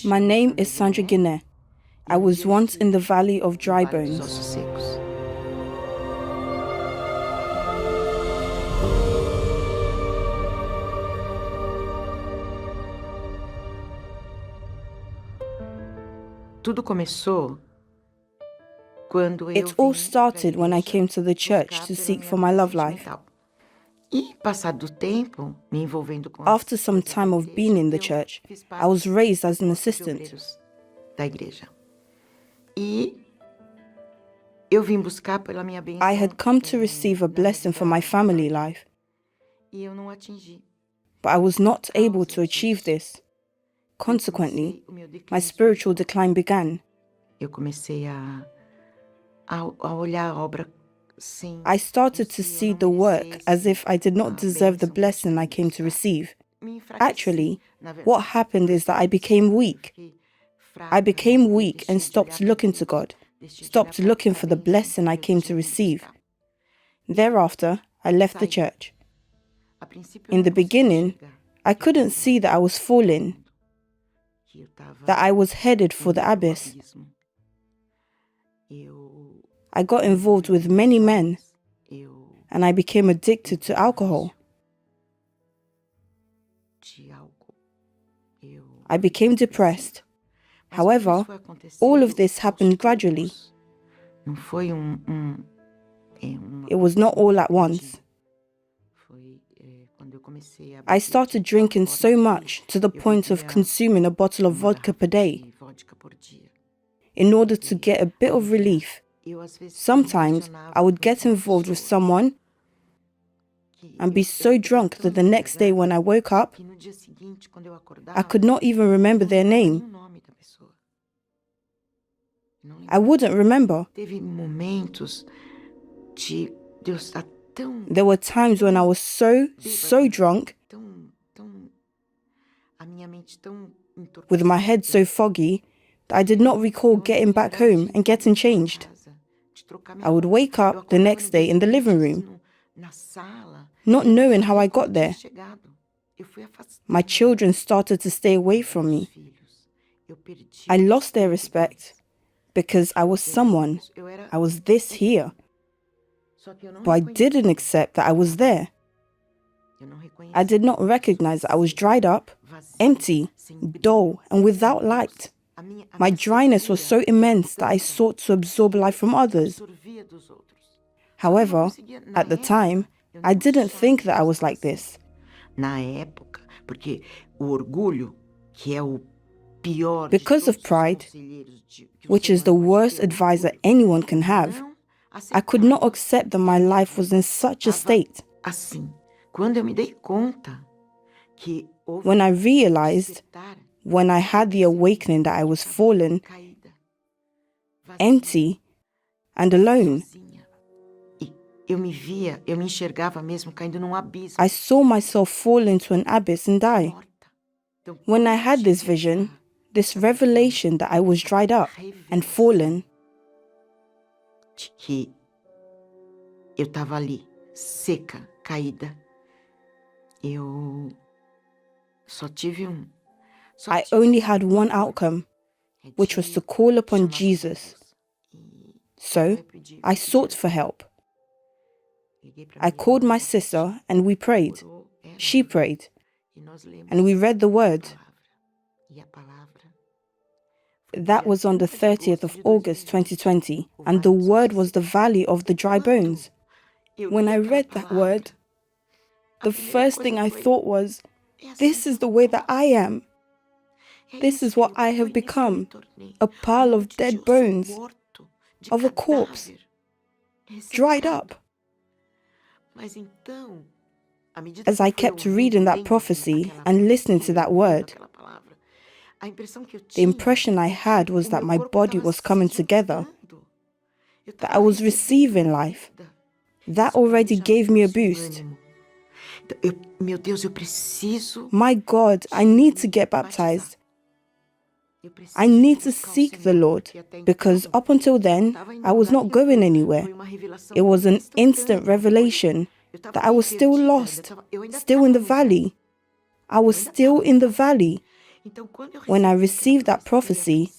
My name is Sandra Guine. I was once in the valley of dry bones. It all started when I came to the church to seek for my love life. After some time of being in the church, I was raised as an assistant. I had come to receive a blessing for my family life, but I was not able to achieve this. Consequently, my spiritual decline began. I started to see the work as if I did not deserve the blessing I came to receive. Actually, what happened is that I became weak. I became weak and stopped looking to God, stopped looking for the blessing I came to receive. Thereafter, I left the church. In the beginning, I couldn't see that I was falling, that I was headed for the abyss. I got involved with many men, and I became addicted to alcohol. I became depressed. However, all of this happened gradually. It was not all at once. I started drinking so much to the point of consuming a bottle of vodka per day in order to get a bit of relief. Sometimes I would get involved with someone and be so drunk that the next day when I woke up, I could not even remember their name. I wouldn't remember. There were times when I was so drunk, with my head so foggy, that I did not recall getting back home and getting changed. I would wake up the next day in the living room, not knowing how I got there. My children started to stay away from me. I lost their respect because I was someone. I was this here. But I didn't accept that I was there. I did not recognize that I was dried up, empty, dull, and without light. My dryness was so immense that I sought to absorb life from others. However, at the time, I didn't think that I was like this. Because of pride, which is the worst advisor anyone can have, I could not accept that my life was in such a state. When I realized, when I had the awakening that I was fallen, empty, and alone, I saw myself fall into an abyss and die. When I had this vision, this revelation that I was dried up and fallen, I only had one outcome, which was to call upon Jesus. So, I sought for help. I called my sister and we prayed. She prayed. And we read the word. That was on the 30th of August 2020, and the word was the valley of the dry bones. When I read that word, the first thing I thought was, this is the way that I am. This is what I have become, a pile of dead bones, of a corpse, dried up. As I kept reading that prophecy and listening to that word, the impression I had was that my body was coming together, that I was receiving life. That already gave me a boost. My God, I need to get baptized. I need to seek the Lord, because up until then, I was not going anywhere. It was an instant revelation that I was still lost, still in the valley. I was still in the valley. When I received that prophecy,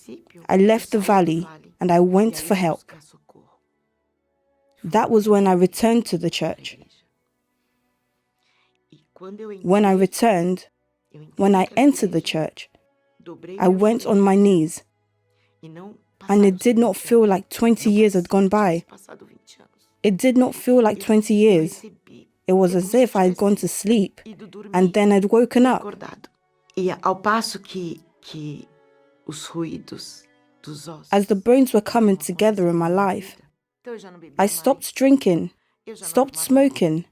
I left the valley and I went for help. That was when I returned to the church. When I returned, when I entered the church, I went on my knees, and it did not feel like 20 years had gone by. It did not feel like 20 years. It was as if I had gone to sleep and then I'd woken up. As the bones were coming together in my life, I stopped drinking, stopped smoking,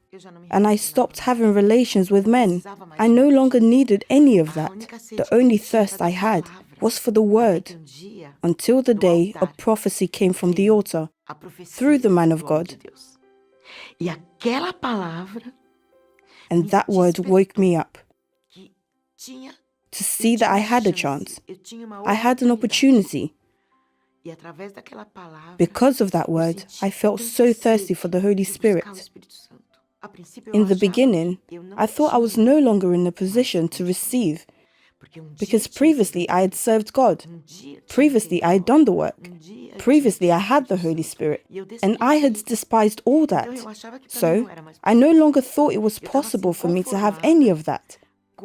and I stopped having relations with men. I no longer needed any of that. The only thirst I had was for the word, until the day a prophecy came from the altar, through the man of God. And that word woke me up to see that I had a chance. I had an opportunity. Because of that word, I felt so thirsty for the Holy Spirit. In the beginning, I thought I was no longer in a position to receive, because previously I had served God. Previously I had done the work. Previously I had the Holy Spirit, and I had despised all that. So I no longer thought it was possible for me to have any of that.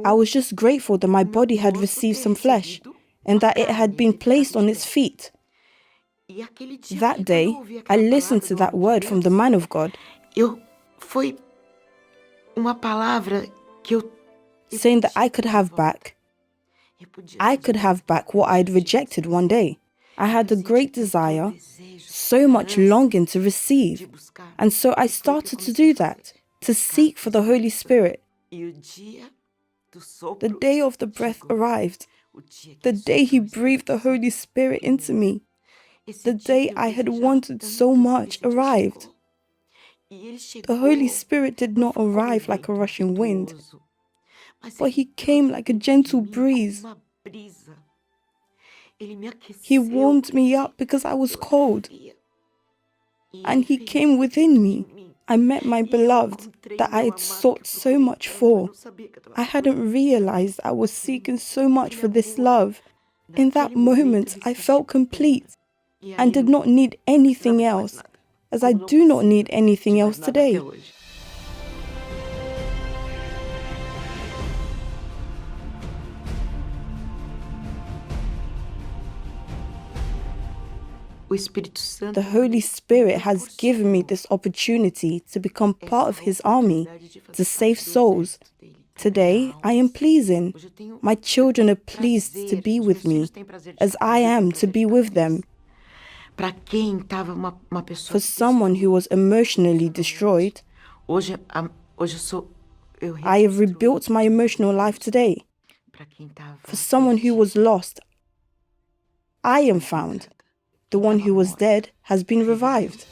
I was just grateful that my body had received some flesh, and that it had been placed on its feet. That day, I listened to that word from the man of God, saying that I could have back what I had rejected one day. I had a great desire, so much longing to receive, and so I started to do that, to seek for the Holy Spirit. The day of the breath arrived, the day He breathed the Holy Spirit into me. The day I had wanted so much arrived. The Holy Spirit did not arrive like a rushing wind, but He came like a gentle breeze. He warmed me up because I was cold, and He came within me. I met my beloved that I had sought so much for. I hadn't realized I was seeking so much for this love. In that moment, I felt complete and did not need anything else, as I do not need anything else today. The Holy Spirit has given me this opportunity to become part of His army, to save souls. Today, I am pleasing. My children are pleased to be with me, as I am to be with them. For someone who was emotionally destroyed, I have rebuilt my emotional life today. For someone who was lost, I am found. The one who was dead has been revived.